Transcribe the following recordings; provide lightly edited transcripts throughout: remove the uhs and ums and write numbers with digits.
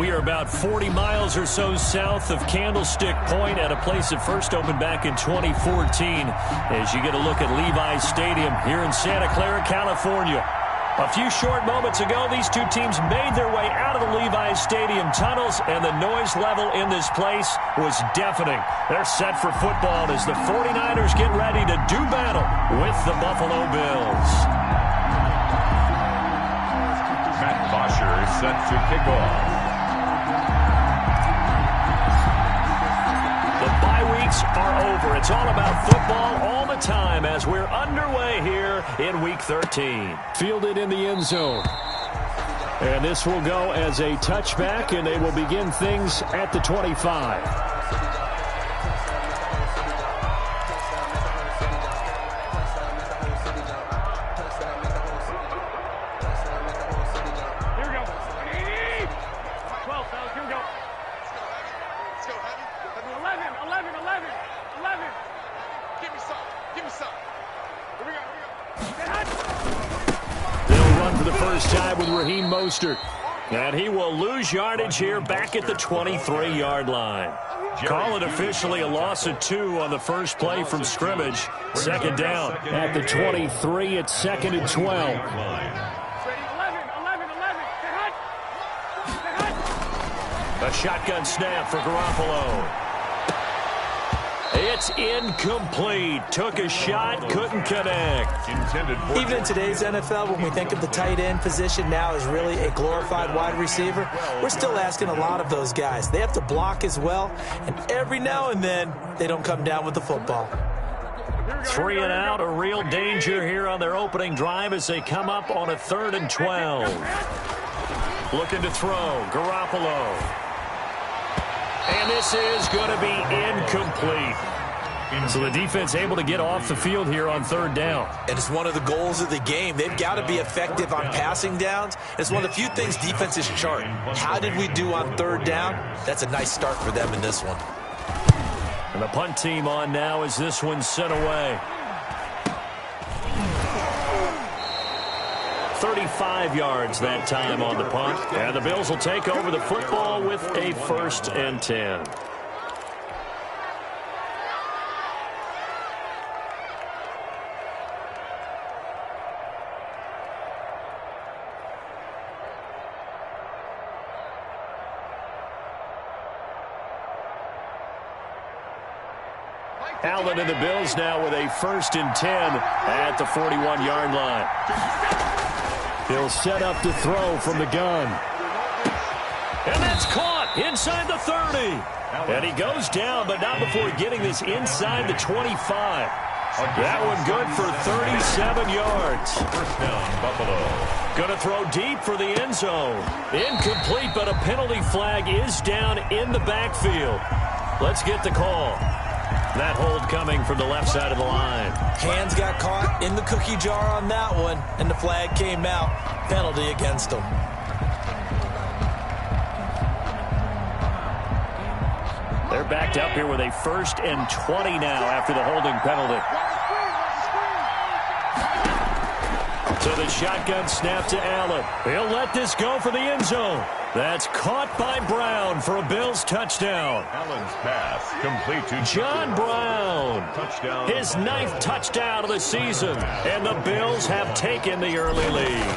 We are about 40 miles or so south of Candlestick Point at a place that first opened back in 2014 as you get a look at Levi's Stadium here in Santa Clara, California. A few short moments ago, these two teams made their way out of the Levi's Stadium tunnels, and the noise level in this place was deafening. They're set for football as the 49ers get ready to do battle with the Buffalo Bills. Matt Bosher is set to kick off. The bye weeks are over. It's all about football all the time as we're underway here in Week 13. Fielded in the end zone. And this will go as a touchback, and they will begin things at the 25. And he will lose yardage here back at the 23-yard line. Call it officially a loss of 2 on the first play from scrimmage. Second down. At the 23, it's 2nd and 12. A shotgun snap for Garoppolo. It's incomplete. Took a shot, couldn't connect. Even in today's NFL, when we think of the tight end position now as really a glorified wide receiver, we're still asking a lot of those guys. They have to block as well, and every now and then, they don't come down with the football. 3 and out, a real danger here on their opening drive as they come up on a 3rd and 12. Looking to throw, Garoppolo. And this is going to be incomplete. So the defense able to get off the field here on 3rd down. And it's one of the goals of the game. They've got to be effective on passing downs. It's one of the few things defenses chart. How did we do on 3rd down? That's a nice start for them in this one. And the punt team on now as this one's sent away. 35 yards that time on the punt. And the Bills will take over the football with a 1st and 10. Allen and the Bills now with a 1st and 10 at the 41-yard line. He'll set up to throw from the gun. And that's caught inside the 30. And he goes down, but not before getting this inside the 25. That one good for 37 yards. First down, Buffalo. Going to throw deep for the end zone. Incomplete, but a penalty flag is down in the backfield. Let's get the call. That hold coming from the left side of the line. Hands got caught in the cookie jar on that one, and the flag came out. Penalty against them. They're backed up here with a 1st and 20 now after the holding penalty. So the shotgun snap to Allen. He'll let this go for the end zone. That's caught by Brown for a Bills touchdown. Allen's pass complete to John Brown. Touchdown. His 9th touchdown of the season. And the Bills have taken the early lead.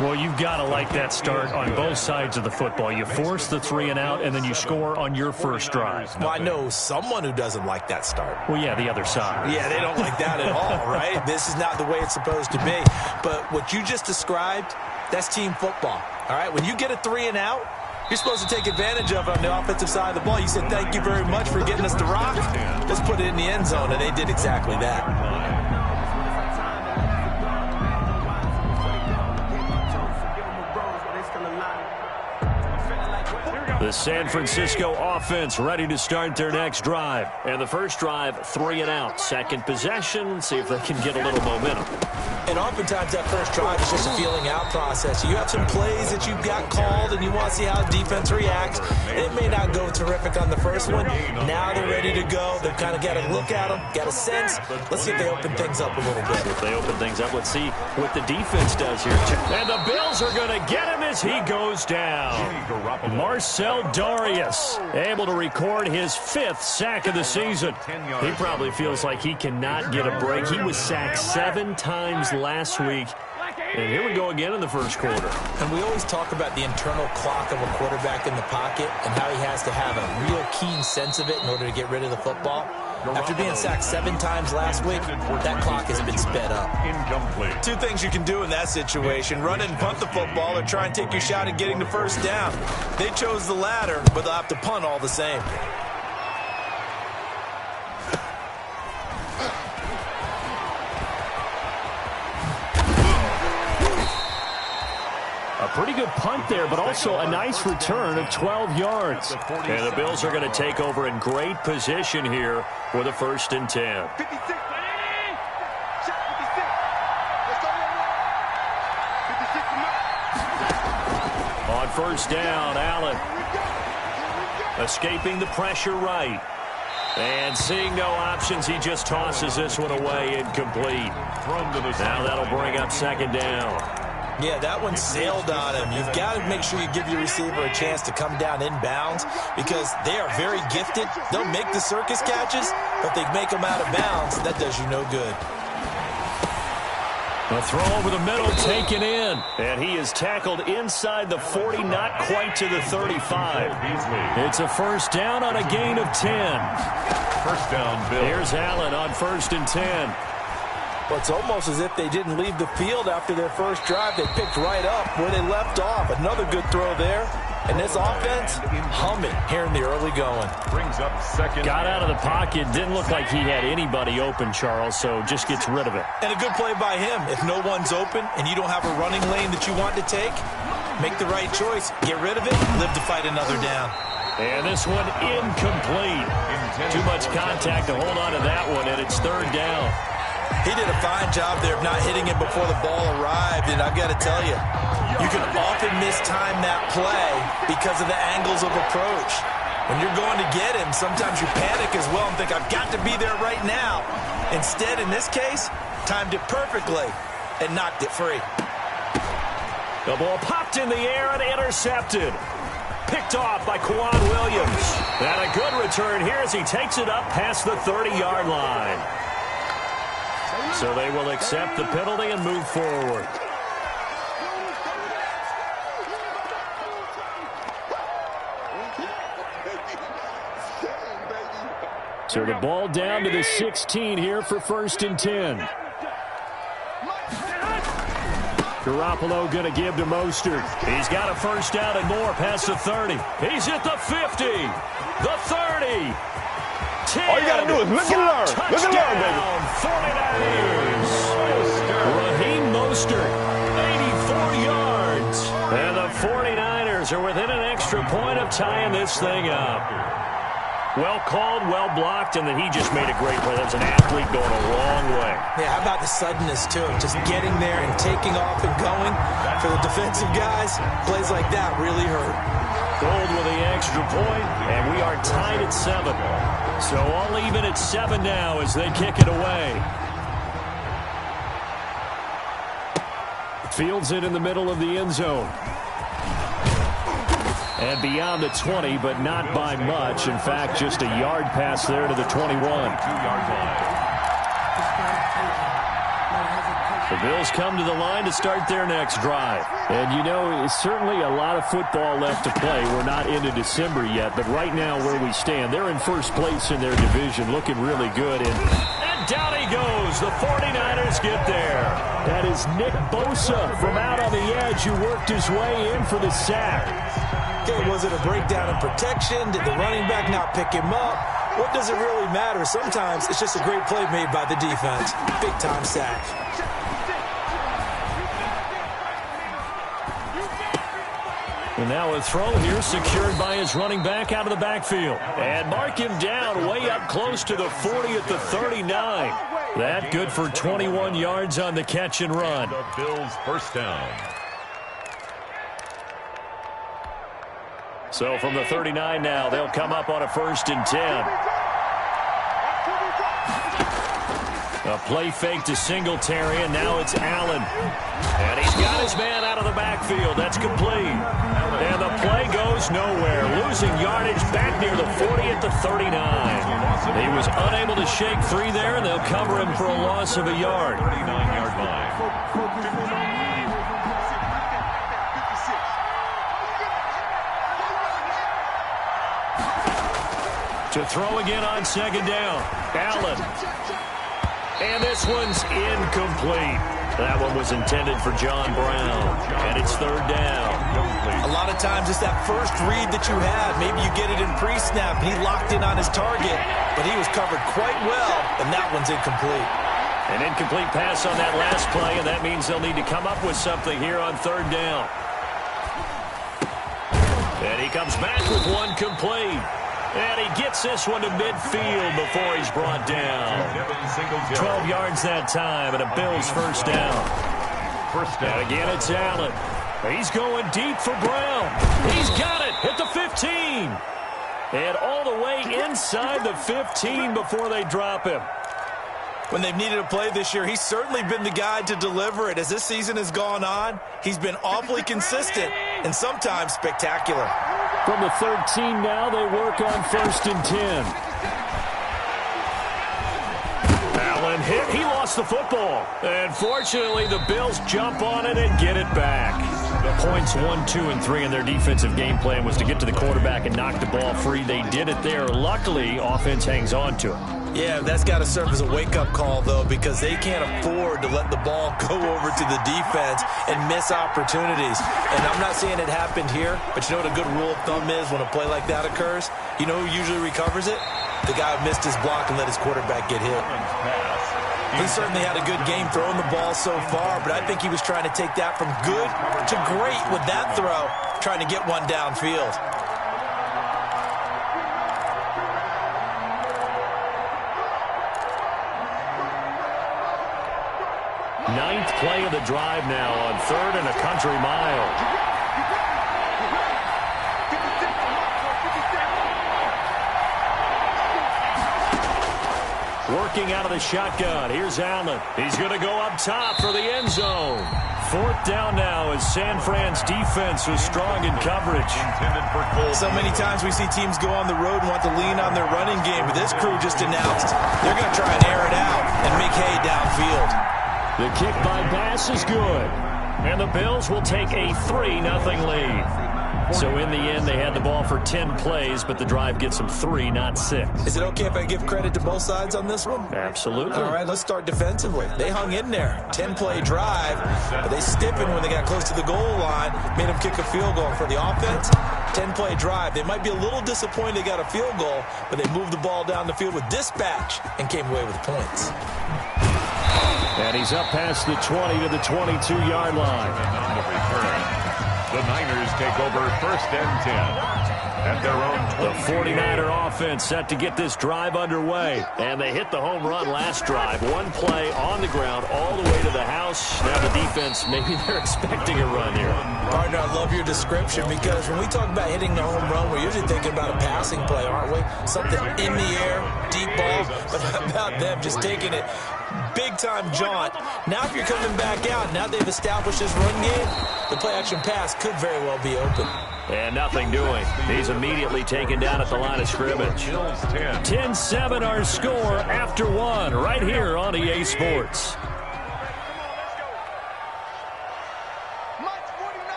Well, you've got to like that start on both sides of the football. You force the 3 and out, and then you score on your first drive. Well, I know someone who doesn't like that start. Well, yeah, the other side. Yeah, they don't like that at all, right? This is not the way it's supposed to be. But what you just described, that's team football, all right? When you get a 3 and out, you're supposed to take advantage of it on the offensive side of the ball. You said, thank you very much for getting us the rock. Let's put it in the end zone, and they did exactly that. The The San Francisco offense ready to start their next drive. And the first drive, 3 and out. Second possession, see if they can get a little momentum. And oftentimes that first drive is just a feeling out process. You have some plays that you've got called and you want to see how defense reacts. It may not go terrific on the first one. Now they're ready to go. They've kind of got to look at them, got a sense. Let's see if they open things up a little bit. If they open things up, let's see what the defense does here. And the Bills are going to get him as he goes down. Marcel Darius able to record his 5th sack of the season. He probably feels like he cannot get a break. He was sacked 7 times last week. And here we go again in the first quarter. And we always talk about the internal clock of a quarterback in the pocket and how he has to have a real keen sense of it in order to get rid of the football. After being sacked 7 times last week, that clock has been sped up. Incomplete. 2 things you can do in that situation: run and punt the football, or try and take your shot at getting the first down. They chose the latter, but they'll have to punt all the same. A pretty good punt there, but also a nice return of 12 yards. And the Bills are going to take over in great position here with a 1st and 10. On 1st down, Allen escaping the pressure right. And seeing no options, he just tosses this one away, incomplete. Now that'll bring up 2nd down. Yeah, that one sailed on him. You've got to make sure you give your receiver a chance to come down inbounds because they are very gifted. They'll make the circus catches, but they make them out of bounds. That does you no good. A throw over the middle taken in. And he is tackled inside the 40, not quite to the 35. It's a 1st down on a gain of 10. 1st down, Bill. Here's Allen on 1st and 10. Well, it's almost as if they didn't leave the field after their first drive. They picked right up where they left off. Another good throw there. And this offense, humming here in the early going. Brings up 2nd. Got out of the pocket. Didn't look like he had anybody open, Charles, so just gets rid of it. And a good play by him. If no one's open and you don't have a running lane that you want to take, make the right choice. Get rid of it. Live to fight another down. And this one incomplete. Too much contact to hold on to that one, and it's 3rd down. He did a fine job there of not hitting him before the ball arrived, and I've got to tell you, you can often mistime that play because of the angles of approach. When you're going to get him, sometimes you panic as well and think, I've got to be there right now. Instead, in this case, timed it perfectly and knocked it free. The ball popped in the air and intercepted. Picked off by Quan Williams. And a good return here as he takes it up past the 30-yard line. So they will accept the penalty and move forward. So the ball down to the 16 here for 1st and 10. Garoppolo going to give to Mostert. He's got a 1st down and more past the 30. He's at the 50, the 30. 10, all you got to do is look and learn. Look and learn, baby. 49ers. Raheem Mostert, 84 yards. And the 49ers are within an extra point of tying this thing up. Well called, well blocked, and then he just made a great play. That was an athlete going a long way. Yeah, how about the suddenness, too? Just getting there and taking off and going. For the defensive guys, plays like that really hurt. Gold with the extra point, and we are tied at 7. So all even at 7 now as they kick it away. Fields it in the middle of the end zone. And beyond the 20, but not by much. In fact, just a yard pass there to the 21. 2-yard line. The Bills come to the line to start their next drive. And, you know, it's certainly a lot of football left to play. We're not into December yet, but right now where we stand, they're in first place in their division, looking really good. And down he goes. The 49ers get there. That is Nick Bosa from out on the edge who worked his way in for the sack. Okay, was it a breakdown in protection? Did the running back not pick him up? What does it really matter? Sometimes it's just a great play made by the defense. Big-time sack. And now a throw here secured by his running back out of the backfield. And mark him down way up close to the 40 at the 39. That good for 21 yards on the catch and run. The Bills first down. So from the 39 now, they'll come up on a 1st and 10. A play fake to Singletary, and now it's Allen. And he's got his man out of the backfield. That's complete. And the play goes nowhere. Losing yardage back near the 40 at the 39. He was unable to shake free there, and they'll cover him for a loss of a yard. 39-yard line. To throw again on 2nd down. Allen. And this one's incomplete. That one was intended for John Brown. And it's 3rd down. A lot of times it's that first read that you have. Maybe you get it in pre-snap, and he locked in on his target. But he was covered quite well, and that one's incomplete. An incomplete pass on that last play, and that means they'll need to come up with something here on 3rd down. And he comes back with one complete. And he gets this one to midfield before he's brought down. 12 yards that time, and a Bills first down. And again, it's Allen. He's going deep for Brown. He's got it at the 15. And all the way inside the 15 before they drop him. When they've needed a play this year, he's certainly been the guy to deliver it. As this season has gone on, he's been awfully consistent and sometimes spectacular. From the 13 now, they work on 1st and 10. Allen hit. He lost the football. And fortunately, the Bills jump on it and get it back. The points 1, 2, and 3 in their defensive game plan was to get to the quarterback and knock the ball free. They did it there. Luckily, offense hangs on to it. Yeah, that's got to serve as a wake-up call, though, because they can't afford to let the ball go over to the defense and miss opportunities. And I'm not saying it happened here, but you know what a good rule of thumb is when a play like that occurs? You know who usually recovers it? The guy who missed his block and let his quarterback get hit. He certainly had a good game throwing the ball so far, but I think he was trying to take that from good to great with that throw, trying to get one downfield. Ninth play of the drive now on 3rd and a country mile. Working out of the shotgun. Here's Allen. He's going to go up top for the end zone. 4th down now as San Fran's defense was strong in coverage. So many times we see teams go on the road and want to lean on their running game, but this crew just announced they're going to try and air it out and make hay downfield. The kick by pass is good. And the Bills will take a 3-0 lead. So in the end, they had the ball for 10 plays, but the drive gets them 3, not 6. Is it okay if I give credit to both sides on this one? Absolutely. All right, let's start defensively. They hung in there. 10-play drive, but they stiffened when they got close to the goal line, made them kick a field goal. For the offense, 10-play drive. They might be a little disappointed they got a field goal, but they moved the ball down the field with dispatch and came away with points. And he's up past the 20 to the 22-yard line. On the return, the Niners take over 1st and 10 at their own 20. The 49er offense set to get this drive underway. And they hit the home run last drive. One play on the ground all the way to the house. Now the defense, maybe they're expecting a run here. Partner, I love your description because when we talk about hitting the home run, we're usually thinking about a passing play, aren't we? Something in the air, deep ball. But how about them just taking it big-time jaunt? Now if you're coming back out, now they've established this run game, the play-action pass could very well be open. And nothing doing. He's immediately taken down at the line of scrimmage. 10-7 our score after 1 right here on EA Sports.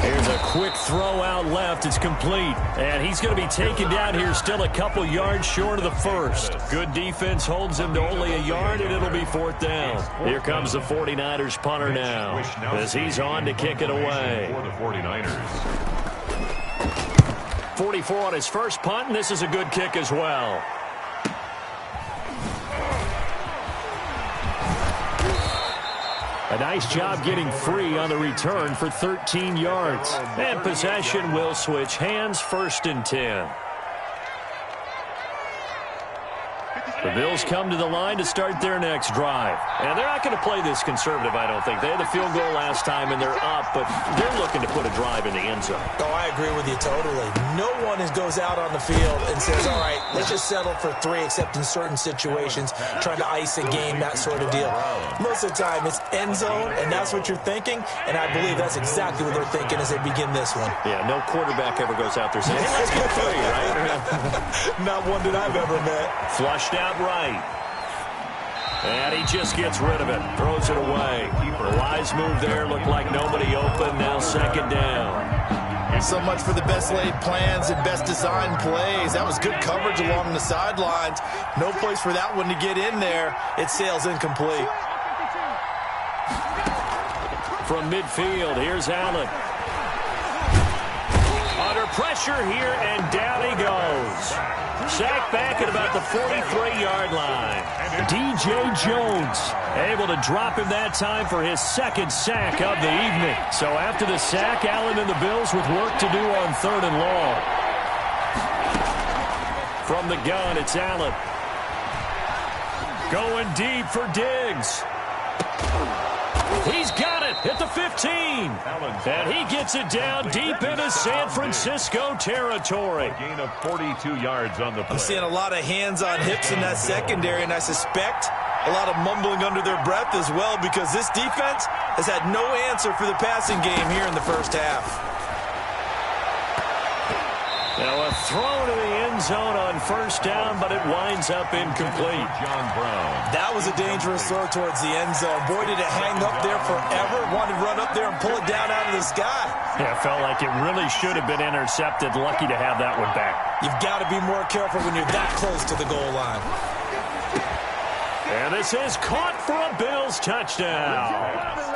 Here's a quick throw out left. It's complete. And he's going to be taken down here still a couple yards short of the first. Good defense holds him to only a yard, and it'll be 4th down. Here comes the 49ers punter now as he's on to kick it away. For the 49ers. 44 on his first punt, and this is a good kick as well. A nice job getting free on the return for 13 yards. And possession will switch hands, 1st and 10. The Bills come to the line to start their next drive. And they're not going to play this conservative, I don't think. They had the field goal last time, and they're up, but they're looking to put a drive in the end zone. Oh, I agree with you totally. No one goes out on the field and says, all right, let's just settle for 3, except in certain situations, trying to ice a game, that sort of deal. Most of the time, it's end zone, and that's what you're thinking, and I believe that's exactly what they're thinking as they begin this one. Yeah, no quarterback ever goes out there saying, hey, let's get 3, right? Not one that I've ever met. Flushed out right. And he just gets rid of it. Throws it away. A wise move there. Looked like nobody open. Now 2nd down. So much for the best laid plans and best designed plays. That was good coverage along the sidelines. No place for that one to get in there. It sails incomplete. From midfield, here's Allen. Under pressure here, and down he goes. Sacked back at about the 43-yard line. DJ Jones able to drop him that time for his 2nd sack of the evening. So after the sack, Allen and the Bills with work to do on 3rd and long. From the gun, it's Allen. Going deep for Diggs. He's got it at the 15. And he gets it down deep into San Francisco territory. A gain of 42 yards on the play. I'm seeing a lot of hands on hips in that secondary, and I suspect a lot of mumbling under their breath as well, because this defense has had no answer for the passing game here in the first half. Now a throw to the end zone on 1st down, but it winds up incomplete. John Brown. That was a dangerous throw towards the end zone. Boy, did it hang up there forever. Wanted to run up there and pull it down out of the sky. Yeah, it felt like it really should have been intercepted. Lucky to have that one back. You've got to be more careful when you're that close to the goal line. And this is caught for a Bills touchdown.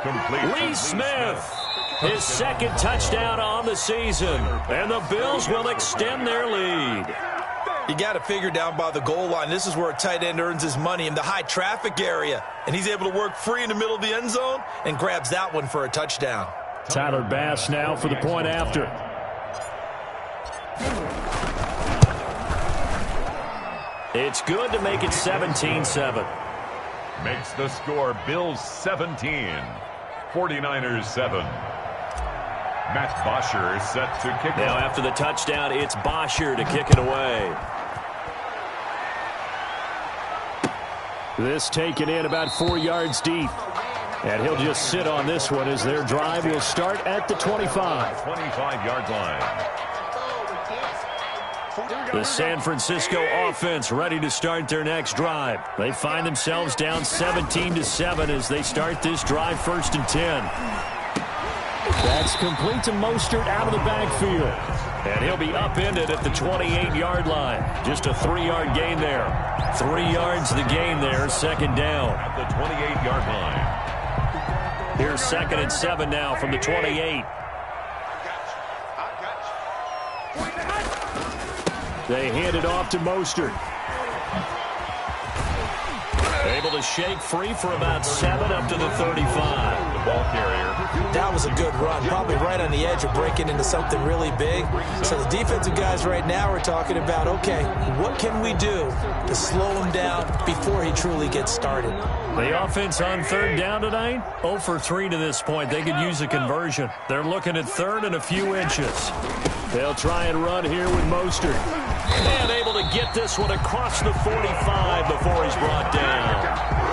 Complete. Lee Smith. His 2nd touchdown on the season. And the Bills will extend their lead. You got to figure down by the goal line. This is where a tight end earns his money, in the high traffic area. And he's able to work free in the middle of the end zone and grabs that one for a touchdown. Tyler Bass now for the point after. It's good to make it 17-7. Makes the score Bills 17, 49ers 7. Matt Bosher is set to kick now off. After the touchdown, it's Bosher to kick it away. This taken in about 4 yards deep. And he'll just sit on this one as their drive will start at the 25. 25-yard line. The San Francisco offense ready to start their next drive. They find themselves down 17-7 as they start this drive, 1st and 10. That's complete to Mostert out of the backfield. And he'll be upended at the 28-yard line. Just a 3-yard gain there. 3 yards the gain there, 2nd down. At the 28-yard line. Here's 2nd and 7 now from the 28. They hand it off to Mostert. Able to shake free for about 7 up to the 35. The ball carrier. That was a good run, probably right on the edge of breaking into something really big. So the defensive guys right now are talking about, okay, what can we do to slow him down before he truly gets started? The offense on 3rd down tonight, 0 for 3 to this point. They could use a conversion. They're looking at 3rd and a few inches. They'll try and run here with Mostert. And able to get this one across the 45 before he's brought down.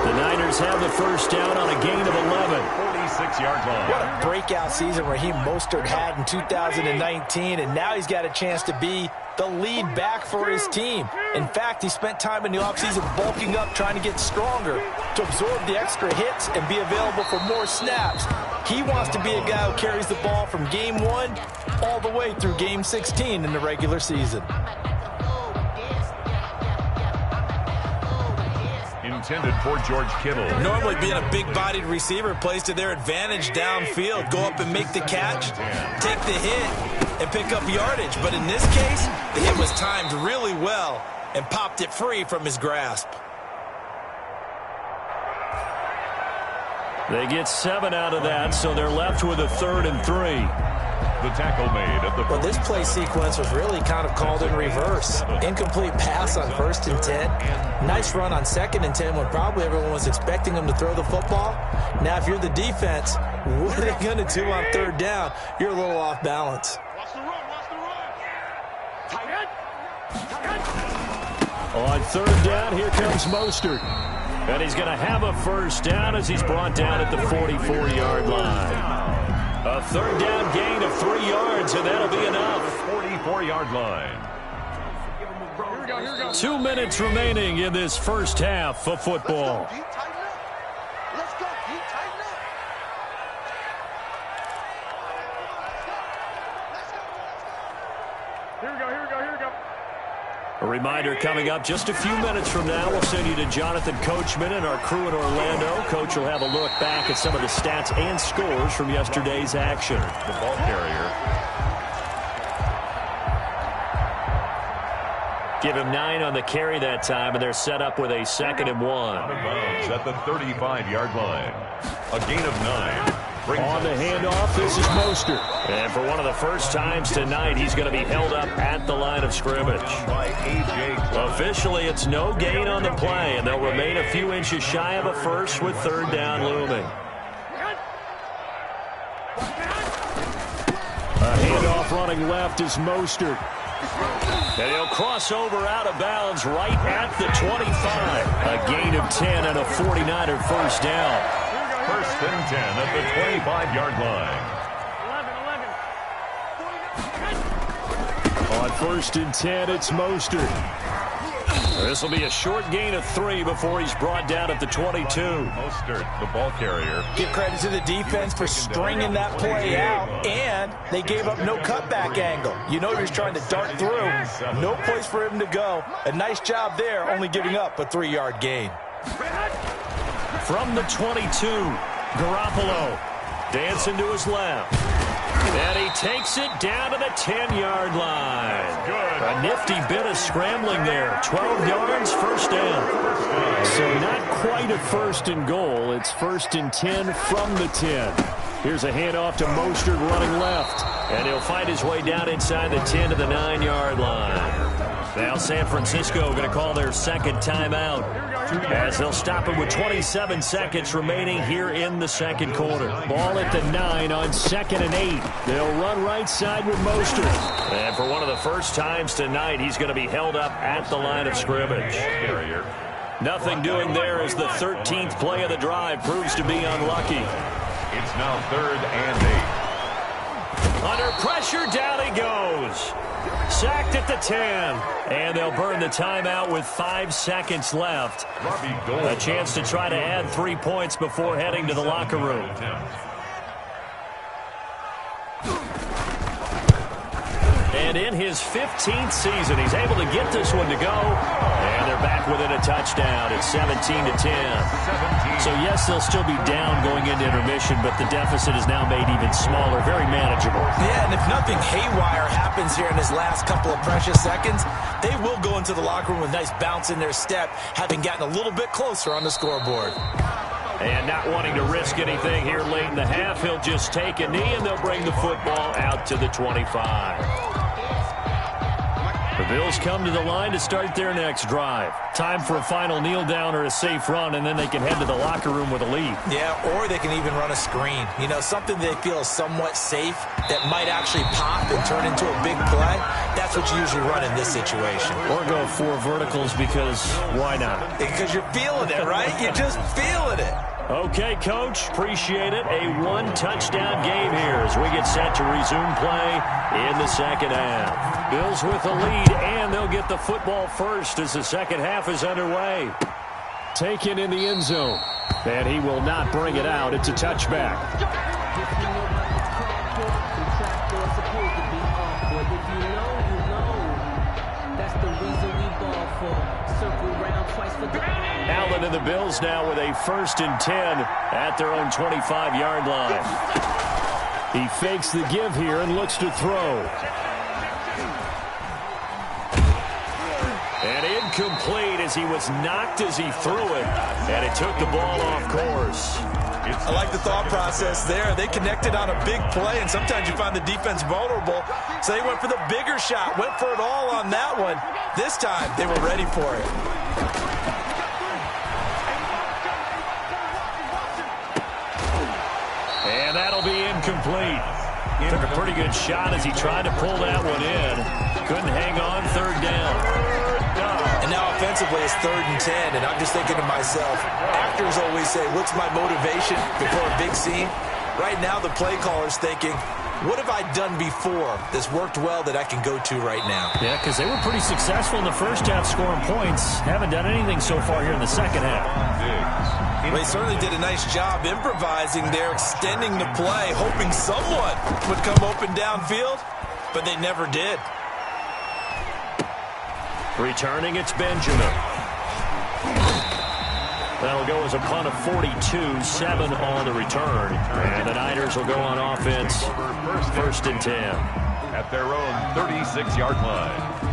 The Niners have the 1st down on a gain of 11. 46-yard line. What a breakout season Raheem Mostert had in 2019, and now he's got a chance to be the lead back for his team. In fact, he spent time in the offseason bulking up, trying to get stronger, to absorb the extra hits and be available for more snaps. He wants to be a guy who carries the ball from game 1 all the way through game 16 in the regular season. Intended for George Kittle. Normally being a big-bodied receiver plays to their advantage downfield. Go up and make the catch, take the hit, and pick up yardage. But in this case, the hit was timed really well and popped it free from his grasp. They get 7 out of that, so they're left with a 3rd and 3. The tackle made at the... Well, this play sequence was really kind of called in reverse. Incomplete pass on 1st and 10. Nice run on 2nd and 10 when probably everyone was expecting them to throw the football. Now, if you're the defense, what are they going to do on 3rd down? You're a little off balance. On 3rd down, here comes Mostert. And he's going to have a 1st down as he's brought down at the 44-yard line. A 3rd down gain of 3 yards, and that'll be enough. 44-yard line. 2 minutes remaining in this first half of football. A reminder coming up just a few minutes from now. We'll send you to Jonathan Coachman and our crew in Orlando. Coach will have a look back at some of the stats and scores from yesterday's action. The ball carrier. Give him 9 on the carry that time, and they're set up with a 2nd and 1. Out of bounds at the 35-yard line. A gain of 9. On the handoff, this is Mostert. And for one of the first times tonight, he's going to be held up at the line of scrimmage. Officially, it's no gain on the play, and they'll remain a few inches shy of a 1st with 3rd down looming. A handoff running left is Mostert. And he'll cross over out of bounds right at the 25. A gain of 10 and a 49er 1st down. 1st and 10 at the 25-yard line. On 1st and 10, it's Mostert. This will be a short gain of 3 before he's brought down at the 22. Mostert, the ball carrier. Give credit to the defense for stringing that play out, and they gave up no cutback angle. You know you're trying to dart through. No place for him to go. A nice job there, only giving up a 3-yard gain. From the 22, Garoppolo dancing to his left. And he takes it down to the 10-yard line. A nifty bit of scrambling there. 12 yards, 1st down. So not quite a 1st and goal. It's 1st and 10 from the 10. Here's a handoff to Mostert running left. And he'll find his way down inside the 10 to the 9-yard line. Now San Francisco going to call their 2nd timeout, as they'll stop it with 27 seconds remaining here in the 2nd quarter. Ball at the 9 on 2nd and 8. They'll run right side with Mostert. And for one of the first times tonight, he's going to be held up at the line of scrimmage. Nothing doing there as the 13th play of the drive proves to be unlucky. It's now 3rd and 8. Under pressure, down he goes. Sacked at the 10. And they'll burn the timeout with 5 seconds left. A chance to try to add 3 points before heading to the locker room. And in his 15th season, he's able to get this one to go. And they're back within a touchdown at 17-10. So, yes, they'll still be down going into intermission, but the deficit is now made even smaller, very manageable. Yeah, and if nothing haywire happens here in his last couple of precious seconds, they will go into the locker room with a nice bounce in their step, having gotten a little bit closer on the scoreboard. And not wanting to risk anything here late in the half, he'll just take a knee, and they'll bring the football out to the 25. The Bills come to the line to start their next drive. Time for a final kneel down or a safe run, and then they can head to the locker room with a lead. Yeah, or they can even run a screen. You know, something they feel is somewhat safe that might actually pop and turn into a big play. That's what you usually run in this situation. Or go 4 verticals because why not? Because you're feeling it, right? You're just feeling it. Okay, Coach, appreciate it. A 1-touchdown game here as we get set to resume play in the 2nd half. Bills with the lead, and they'll get the football first as the 2nd half is underway. Taken in the end zone, and he will not bring it out. It's a touchback. Allen and the Bills now with a 1st and 10 at their own 25-yard line. He fakes the give here and looks to throw. And incomplete as he was knocked as he threw it, and it took the ball off course. I like the thought process there. They connected on a big play, and sometimes you find the defense vulnerable. So they went for the bigger shot, went for it all on that one. This time, they were ready for it. And that'll be incomplete. Took a pretty good shot as he tried to pull that one in. Couldn't hang on, third down. And now offensively it's 3rd and 10, and I'm just thinking to myself, actors always say, what's my motivation before a big scene? Right now the play caller's thinking, what have I done before that's worked well that I can go to right now? Yeah, because they were pretty successful in the first half scoring points. Haven't done anything so far here in the second half. Well, they certainly did a nice job improvising there, extending the play, hoping someone would come open downfield, but they never did. Returning, it's Benjamin. That'll go as a punt of 42, 7 on the return. And the Niners will go on offense, 1st and 10. At their own 36-yard line.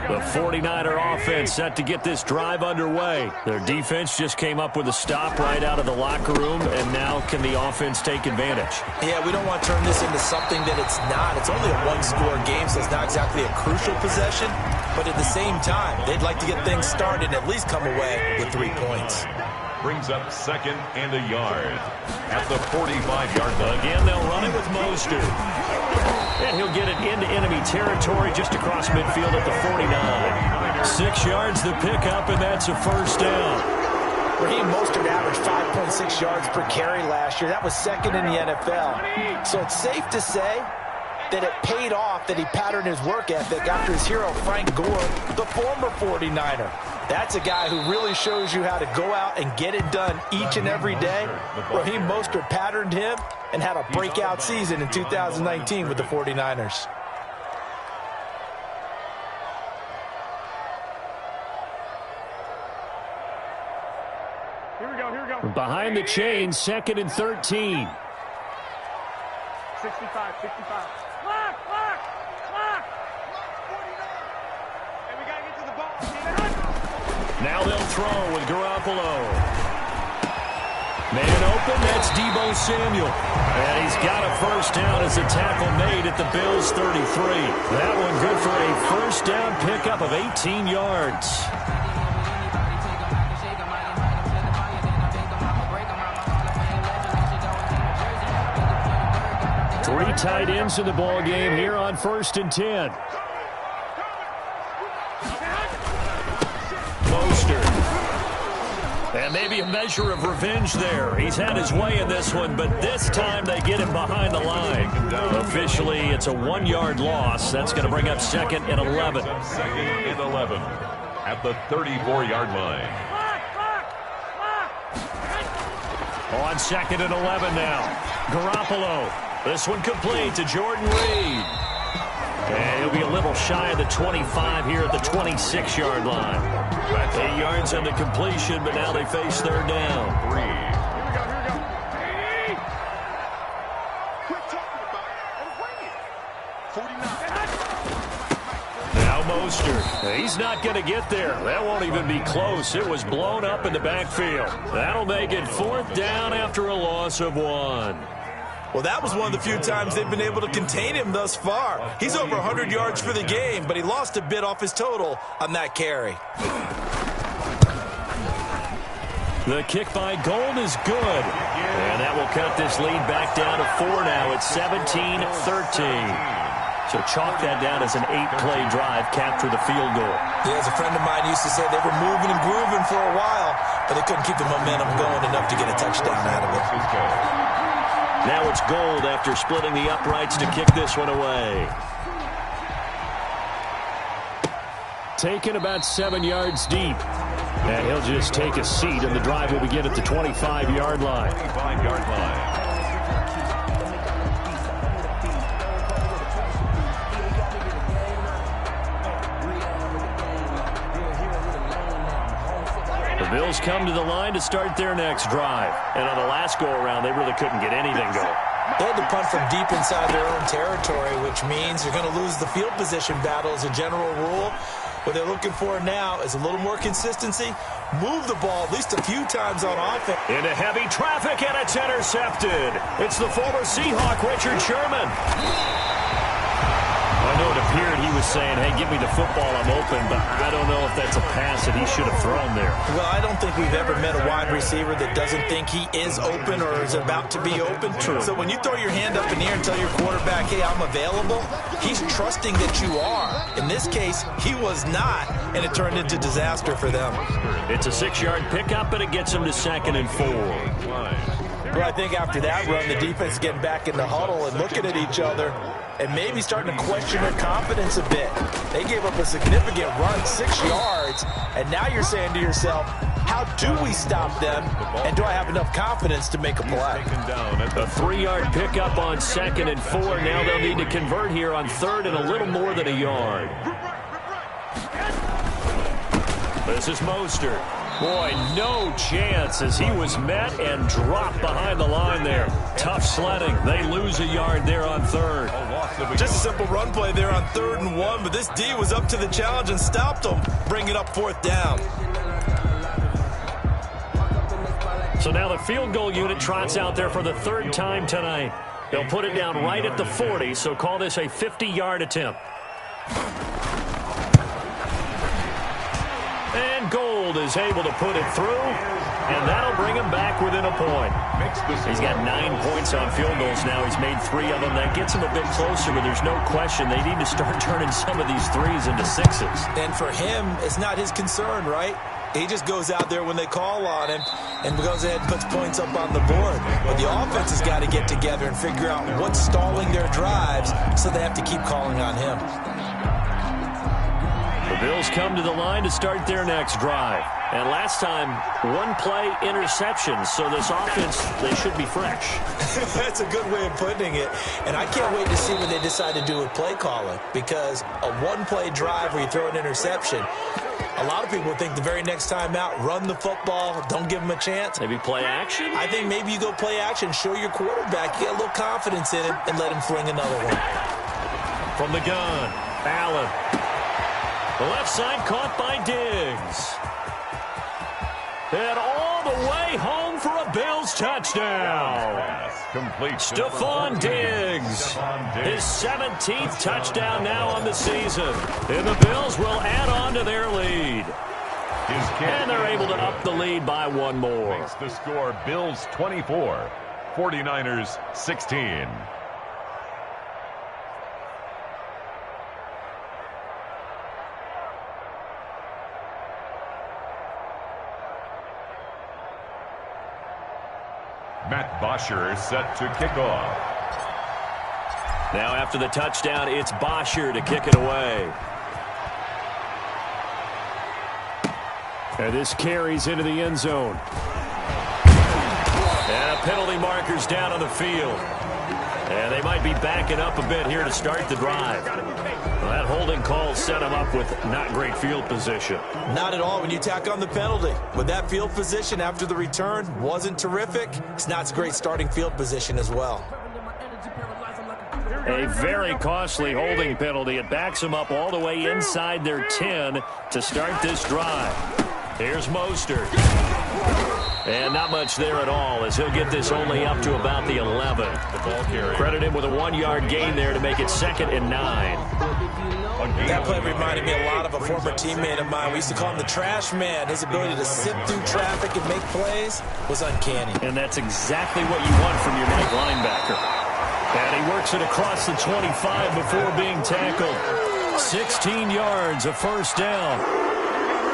The 49er offense set to get this drive underway. Their defense just came up with a stop right out of the locker room, and now can the offense take advantage? Yeah, we don't want to turn this into something that it's not. It's only a one-score game, so it's not exactly a crucial possession. But at the same time, they'd like to get things started and at least come away with 3 points. Brings up 2nd and a yard at the 45-yard line. Again, they'll run it with Mostert. And he'll get it into enemy territory just across midfield at the 49. 6 yards the pickup, and that's a first down. Raheem Mostert averaged 5.6 yards per carry last year. That was 2nd in the NFL. So it's safe to say that it paid off that he patterned his work ethic after his hero Frank Gore, the former 49er. That's a guy who really shows you how to go out and get it done each and every day. Raheem Mostert patterned him and had a breakout season in 2019 with the 49ers. Here we go. Behind the chains, 2nd and 13. 65. Clock! And we got to get to the ball. Now they'll throw with Garoppolo. Man open, that's Deebo Samuel. And he's got a first down as a tackle made at the Bills' 33. That one good for a first down pickup of 18 yards. Three tight ends in the ball game here on 1st and 10. Mostert. And maybe a measure of revenge there. He's had his way in this one, but this time they get him behind the line. Officially, it's a 1-yard loss. That's going to bring up 2nd and 11. 2nd and 11 at the 34-yard line. On 2nd and 11 now. Garoppolo. This one complete to Jordan Reed. And he'll be a little shy of the 25 here at the 26-yard line. 8 yards on the completion, but now they face 3rd down. Here we go. Hey! Quit talking about it and wing it. 49. Now Mostert. He's not going to get there. That won't even be close. It was blown up in the backfield. That'll make it 4th down after a loss of 1. Well, that was one of the few times they've been able to contain him thus far. He's over 100 yards for the game, but he lost a bit off his total on that carry. The kick by Gold is good. And that will cut this lead back down to 4 now. It's 17-13. So chalk that down as an 8-play drive, capture the field goal. Yeah, as a friend of mine used to say, they were moving and grooving for a while, but they couldn't keep the momentum going enough to get a touchdown out of it. Now it's Gold after splitting the uprights to kick this one away. Taken about 7 yards deep. And he'll just take a seat, and the drive will begin at the 25-yard line. 25-yard line. The Bills come to the line to start their next drive. And on the last go-around, they really couldn't get anything going. They had to punt from deep inside their own territory, which means you're going to lose the field position battle as a general rule. What they're looking for now is a little more consistency, move the ball at least a few times on offense. Into heavy traffic, and it's intercepted. It's the former Seahawk, Richard Sherman. I know it appeared he was saying, hey, give me the football, I'm open, but I don't know if that's a pass that he should have thrown there. Well, I don't think we've ever met a wide receiver that doesn't think he is open or is about to be open. True. So when you throw your hand up in the air and tell your quarterback, hey, I'm available, he's trusting that you are. In this case, he was not, and it turned into disaster for them. It's a 6-yard pickup, and it gets him to 2nd and 4. Well, I think after that run, the defense is getting back in the huddle and looking at each other and maybe starting to question their confidence a bit. They gave up a significant run, 6 yards, and now you're saying to yourself, how do we stop them, and do I have enough confidence to make a play? A 3-yard pickup on 2nd and 4. Now they'll need to convert here on 3rd and a little more than a yard. This is Mostert. Boy, no chance as he was met and dropped behind the line there. Tough sledding. They lose a yard there on 3rd. Just a simple run play there on 3rd and 1, but this D was up to the challenge and stopped them, bringing up 4th down. So now the field goal unit trots out there for the 3rd time tonight. They'll put it down right at the 40, so call this a 50-yard attempt. And Gold is able to put it through, and that'll bring him back within a point. He's got 9 points on field goals now. He's made 3 of them. That gets him a bit closer, but there's no question they need to start turning some of these 3s into 6s. And for him, it's not his concern, right? He just goes out there when they call on him and goes ahead and puts points up on the board. But the offense has got to get together and figure out what's stalling their drives, so they have to keep calling on him. The Bills come to the line to start their next drive. And last time, 1-play interception. So this offense, they should be fresh. That's a good way of putting it. And I can't wait to see what they decide to do with play calling. Because a 1-play drive where you throw an interception, a lot of people think the very next time out, run the football, don't give them a chance. Maybe play action? I think maybe you go play action, show your quarterback, you get a little confidence in him, and let him fling another one. From the gun, Allen. The left side caught by Diggs. And all the way home for a Bills touchdown. Stephon Diggs. His 17th touchdown now on the season. And the Bills will add on to their lead. And they're able to up the lead by 1 more. Makes the score Bills 24, 49ers 16. Matt Bosher set to kick off. Now after the touchdown, it's Bosher to kick it away. And this carries into the end zone. And a penalty marker's down on the field. And they might be backing up a bit here to start the drive. Well, that holding call set him up with not great field position. Not at all when you tack on the penalty. With that field position after the return wasn't terrific, it's not a great starting field position as well. A very costly holding penalty. It backs them up all the way inside their 10 to start this drive. Here's Mostert. And not much there at all as he'll get this only up to about the 11. Credit him with a 1-yard gain there to make it 2nd and 9. That play reminded me a lot of a former teammate of mine. We used to call him the trash man. His ability to sift through traffic and make plays was uncanny. And that's exactly what you want from your night linebacker. And he works it across the 25 before being tackled. 16 yards, a first down.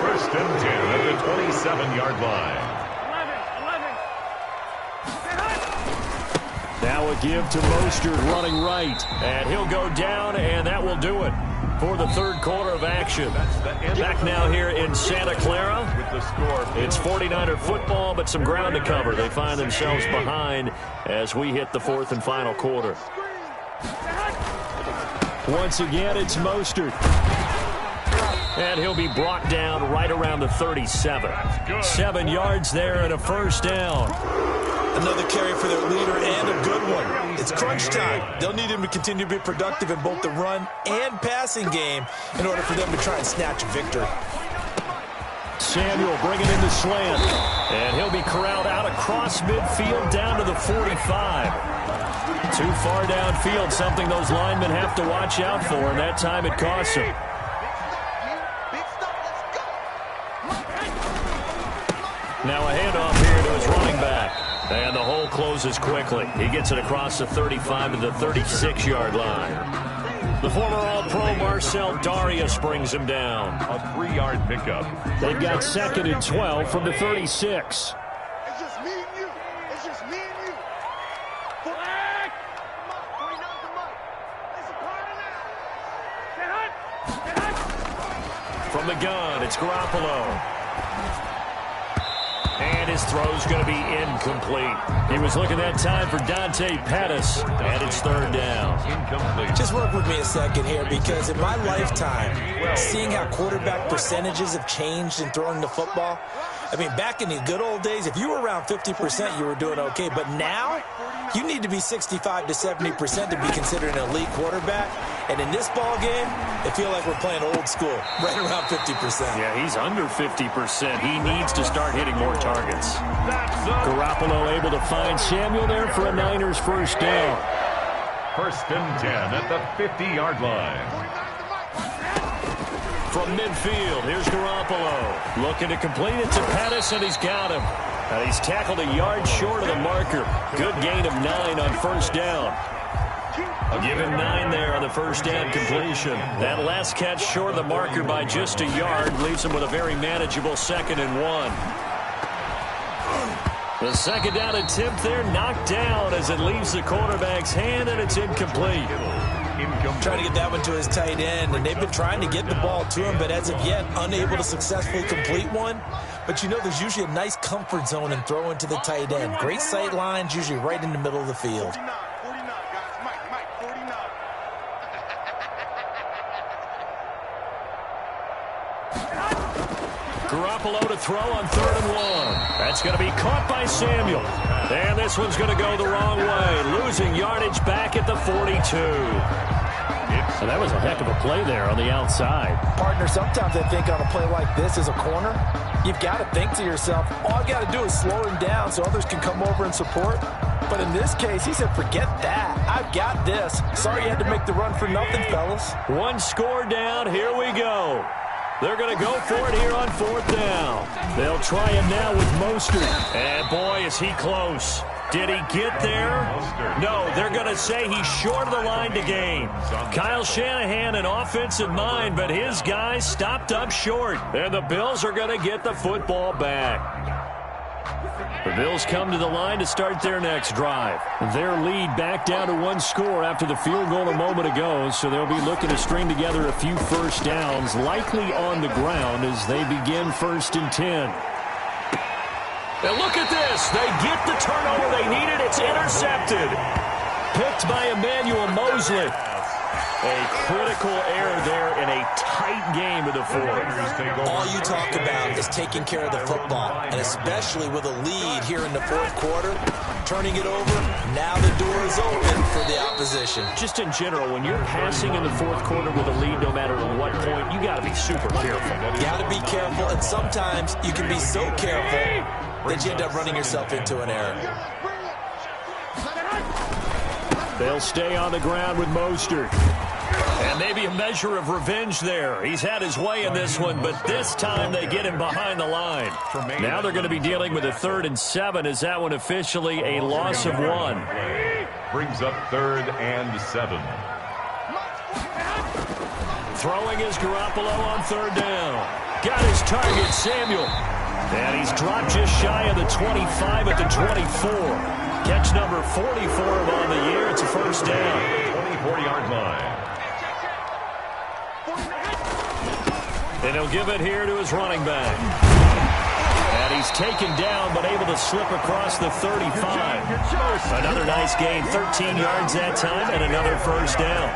First and 10 at the 27-yard line. Now a give to Mostert running right. And he'll go down, and that will do it for the 3rd quarter of action. Back now here in Santa Clara. It's 49er football, but some ground to cover. They find themselves behind as we hit the 4th and final quarter. Once again, it's Mostert. And he'll be brought down right around the 37. 7 yards there and a first down. Another carry for their leader and a good one. It's crunch time. They'll need him to continue to be productive in both the run and passing game in order for them to try and snatch a victory. Samuel bringing in the slant. And he'll be corralled out across midfield down to the 45. Too far downfield, something those linemen have to watch out for, and that time it costs them. Now a handoff here to his running back. And the hole closes quickly. He gets it across the 35 to the 36-yard line. The former All-Pro Marcel Darius brings him down. A 3-yard pickup. They've got 2nd and 12 from the 36. It's just me and you. It's just me and you. Flag! Come on, 49, come on. It's a corner now. Get hot. Get hot. From the gun, it's Garoppolo. And his throw's going to be incomplete. He was looking that time for Dante Pettis, and it's 3rd down. Incomplete. Just work with me a second here, because in my lifetime, seeing how quarterback percentages have changed in throwing the football, I mean, back in the good old days, if you were around 50%, you were doing okay. But now, you need to be 65 to 70% to be considered an elite quarterback. And in this ball game, I feel like we're playing old school, right around 50%. Yeah, he's under 50%. He needs to start hitting more targets. Garoppolo able to find Samuel there for a Niners first down. 1st and 10 at the 50-yard line. From midfield, here's Garoppolo. Looking to complete it to Pettis, and he's got him. And he's tackled a yard short of the marker. Good gain of 9 on first down. I'll give him 9 there on the first down completion. That last catch short of the marker by just a yard leaves him with a very manageable 2nd and 1. The 2nd down attempt there knocked down as it leaves the quarterback's hand, and it's incomplete. Trying to get that one to his tight end, and they've been trying to get the ball to him, but as of yet, unable to successfully complete one. But you know, there's usually a nice comfort zone in throwing to the tight end. Great sight lines, usually right in the middle of the field. 49, guys. Mike, 49. Garoppolo to throw on 3rd and 1. That's going to be caught by Samuel. And this one's going to go the wrong way, losing yardage back at the 42. So that was a heck of a play there on the outside. Partner, sometimes I think on a play like this as a corner, you've got to think to yourself, all I got to do is slow him down so others can come over and support. But in this case, he said, forget that. I've got this. Sorry you had to make the run for nothing, fellas. One score down. Here we go. They're going to go for it here on 4th down. They'll try him now with Mostert. And boy, is he close. Did he get there? No, they're going to say he's short of the line to gain. Kyle Shanahan, an offensive mind, but his guys stopped up short. And the Bills are going to get the football back. The Bills come to the line to start their next drive. Their lead back down to 1 score after the field goal a moment ago, so they'll be looking to string together a few first downs, likely on the ground as they begin 1st and 10. And look at this. They get the turnover they needed. It's intercepted. Picked by Emmanuel Mosley. A critical error there in a tight game of the 4th. All you talk about is taking care of the football, and especially with a lead here in the 4th quarter, turning it over, now the door is open for the opposition. Just in general, when you're passing in the 4th quarter with a lead, no matter at what point, you got to be super careful. Got to be careful, and sometimes you can be so careful that you end up running yourself into an error. They'll stay on the ground with Mostert. And maybe a measure of revenge there. He's had his way in this one, but this time they get him behind the line. Now they're going to be dealing with a 3rd and 7. Is that one officially a loss of 1? Brings up 3rd and 7. Throwing is Garoppolo on 3rd down. Got his target, Samuel. And he's dropped just shy of the 25 at the 24. Catch number 44 on the year. It's a first down. 24-yard line. And he'll give it here to his running back. And he's taken down, but able to slip across the 35. Another nice gain, 13 yards that time, and another first down.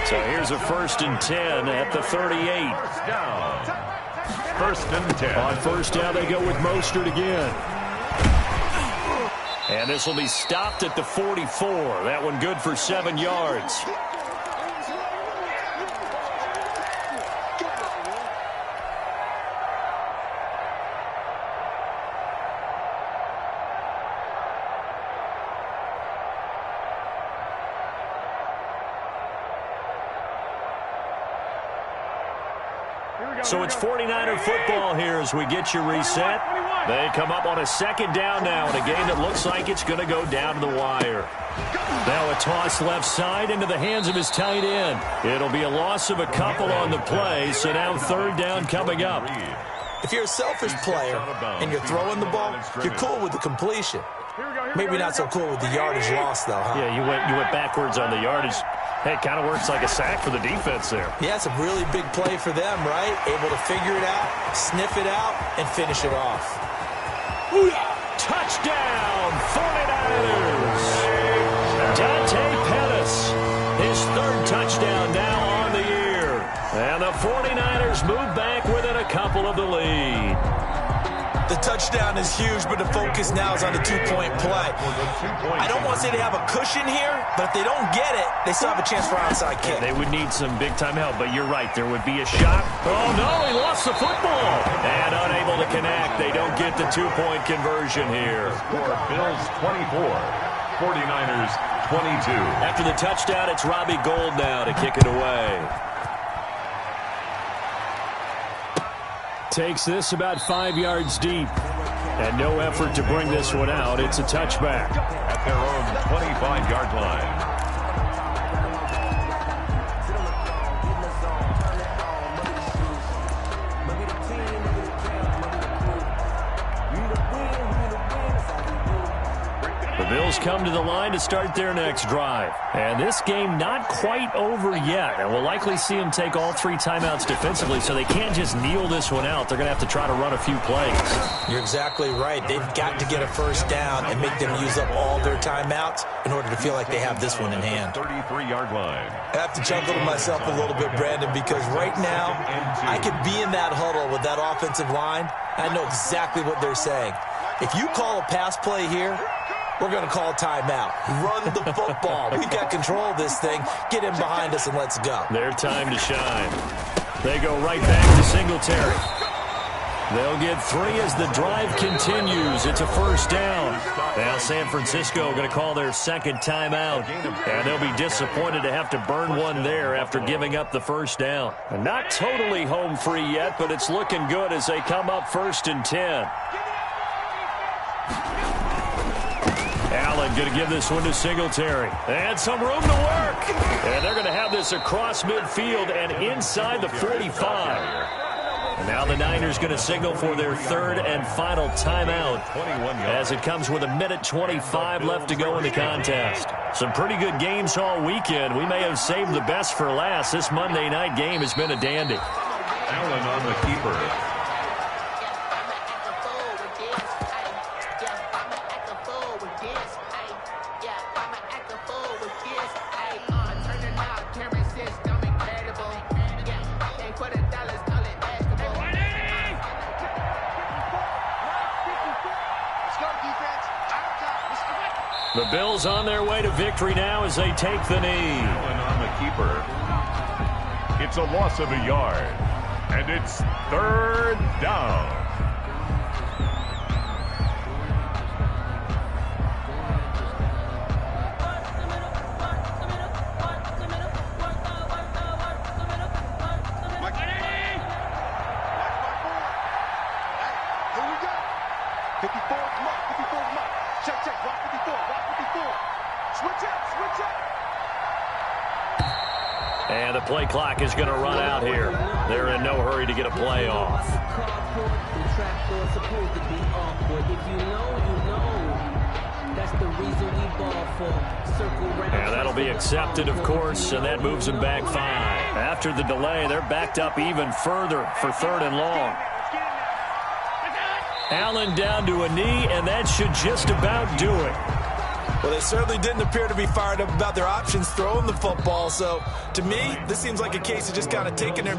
So here's a 1st and 10 at the 38. First down. 1st and 10. On first down, they go with Mostert again. And this will be stopped at the 44. That one good for 7 yards. So it's 49er football here as we get you reset. They come up on a second down now in a game that looks like it's going to go down to the wire. Now a toss left side into the hands of his tight end. It'll be a loss of a couple on the play, so now third down coming up. If you're a selfish player and you're throwing the ball, you're cool with the completion. Maybe not so cool with the yardage loss, though, huh? Yeah, you went backwards on the yardage. Hey, it kind of works like a sack for the defense there. Yeah, it's a really big play for them, right? Able to figure it out, sniff it out, and finish it off. Touchdown, 49ers! Dante Pettis, his third touchdown now on the year. And the 49ers move back within a couple of the lead. The touchdown is huge, but the focus now is on the two-point play. I don't want to say they have a cushion here, but if they don't get it, they still have a chance for an onside kick. They would need some big-time help, but you're right. There would be a shot. Oh, no, he lost the football. And unable to connect. They don't get the two-point conversion here. Score Bills 24, 49ers 22. After the touchdown, it's Robbie Gould now to kick it away. Takes this about 5 yards deep. And no effort to bring this one out. It's a touchback. At their own 25-yard line. The Bills come to the line to start their next drive. And this game not quite over yet. And we'll likely see them take all 3 timeouts defensively, so they can't just kneel this one out. They're going to have to try to run a few plays. You're exactly right. They've got to get a first down and make them use up all their timeouts in order to feel like they have this one in hand. 33-yard line. I have to chuckle to myself a little bit, Brandon, because right now I could be in that huddle with that offensive line. I know exactly what they're saying. If you call a pass play here, we're going to call a timeout. Run the football. We've got control of this thing. Get in behind us and let's go. Their time to shine. They go right back to Singletary. They'll get 3 as the drive continues. It's a first down. Now San Francisco going to call their second timeout. And they'll be disappointed to have to burn one there after giving up the first down. Not totally home free yet, but it's looking good as they come up 1st and 10. Allen going to give this one to Singletary. And some room to work. And they're going to have this across midfield and inside the 45. And now the Niners going to signal for their third and final timeout as it comes with 1:25 left to go in the contest. Some pretty good games all weekend. We may have saved the best for last. This Monday night game has been a dandy. Allen on the keeper. The Bills on their way to victory now as they take the knee. Allen on the keeper. It's a loss of a yard. And it's third down. And the play clock is going to run out here. They're in no hurry to get a play off. And that'll be accepted, of course, and that moves them back 5. After the delay, they're backed up even further for 3rd and long. Allen down to a knee, and that should just about do it. Well, they certainly didn't appear to be fired up about their options throwing the football. So, to me, this seems like a case of just kind of taking their